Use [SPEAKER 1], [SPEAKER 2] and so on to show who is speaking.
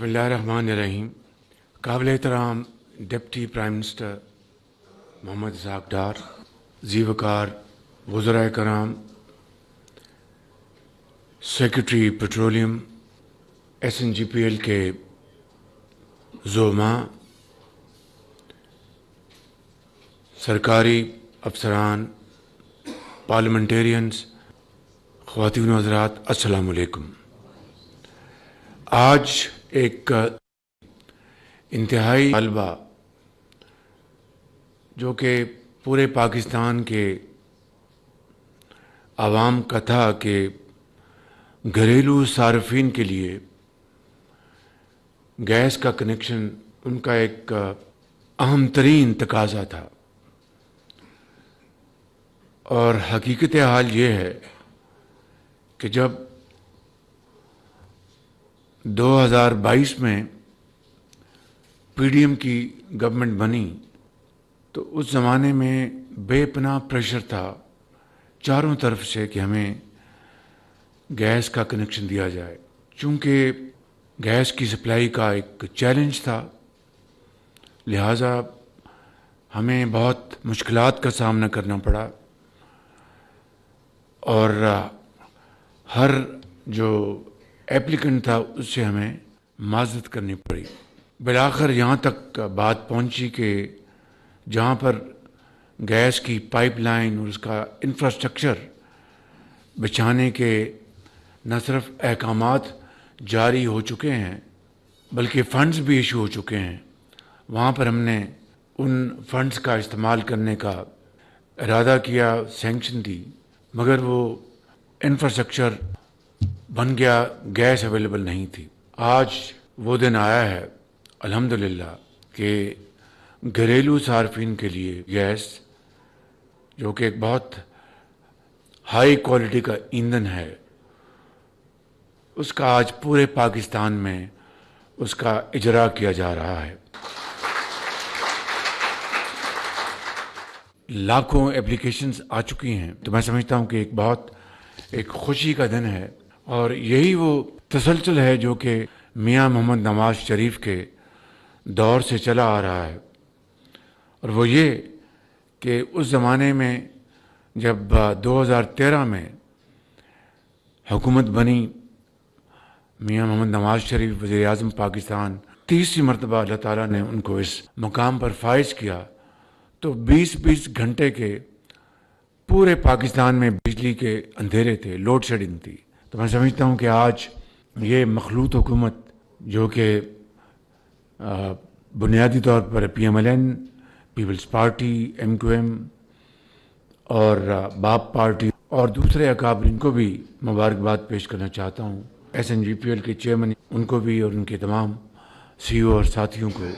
[SPEAKER 1] बिस्मिल्लाहिर्रहमानिर्रहीम। काबिल एहतराम डिप्टी प्राइम मिनिस्टर मोहम्मद इसहाक डार, ज़ीवकार वज़राए कराम, सेक्रेटरी पेट्रोलियम, SNGPL के ज़ोमा, सरकारी अफसरान, पार्लियामेंटेरियंस, ख़वातीन व हज़रात, अस्सलामु अलैकुम। आज एक इंतहाई तालबा जो कि पूरे पाकिस्तान के आवाम का था कि घरेलू सार्फिन के लिए गैस का कनेक्शन उनका एक अहम तरीन तकाज़ा था। और हकीकत हाल ये है कि जब 2022 में PDM की गवर्नमेंट बनी तो उस ज़माने में बेपनाह प्रेशर था चारों तरफ से कि हमें गैस का कनेक्शन दिया जाए। चूँकि गैस की सप्लाई का एक चैलेंज था, लिहाजा हमें बहुत मुश्किलात का सामना करना पड़ा और हर जो एप्लीकेंट था उससे हमें माज़रत करनी पड़ी। बिलाखिर यहाँ तक बात पहुँची कि जहाँ पर गैस की पाइपलाइन और उसका इंफ्रास्ट्रक्चर बिछाने के न सिर्फ अहकामात जारी हो चुके हैं बल्कि फ़ंड्स भी इशू हो चुके हैं, वहाँ पर हमने उन फ़ंड्स का इस्तेमाल करने का इरादा किया, सैंक्शन दी, मगर वो इंफ्रास्ट्रक्चर बन गया, गैस अवेलेबल नहीं थी। आज वो दिन आया है अल्हम्दुलिल्लाह कि घरेलू सार्फिन के लिए गैस, जो कि एक बहुत हाई क्वालिटी का ईंधन है, उसका आज पूरे पाकिस्तान में उसका इजरा किया जा रहा है। लाखों एप्लीकेशंस आ चुकी हैं, तो मैं समझता हूँ कि एक खुशी का दिन है। और यही वो तसलसल है जो कि मियाँ मोहम्मद नवाज शरीफ के दौर से चला आ रहा है। और वो ये कि उस ज़माने में जब 2013 में हुकूमत बनी, मियाँ मोहम्मद नवाज शरीफ वज़ीर आज़म पाकिस्तान, तीसरी मरतबा अल्लाह ताला ने उनको इस मुकाम पर फाइज किया, तो 20-20 घंटे के पूरे पाकिस्तान में बिजली के अंधेरे थे, लोड शेडिंग थी। तो मैं समझता हूँ कि आज ये मखलूत हुकूमत जो कि बुनियादी तौर पर PMLN, पीपल्स पार्टी, MQM और बाप पार्टी और दूसरे अकाबरीन को भी मुबारकबाद पेश करना चाहता हूँ, SNGPL के चेयरमैन उनको भी और उनके तमाम CEO और साथियों को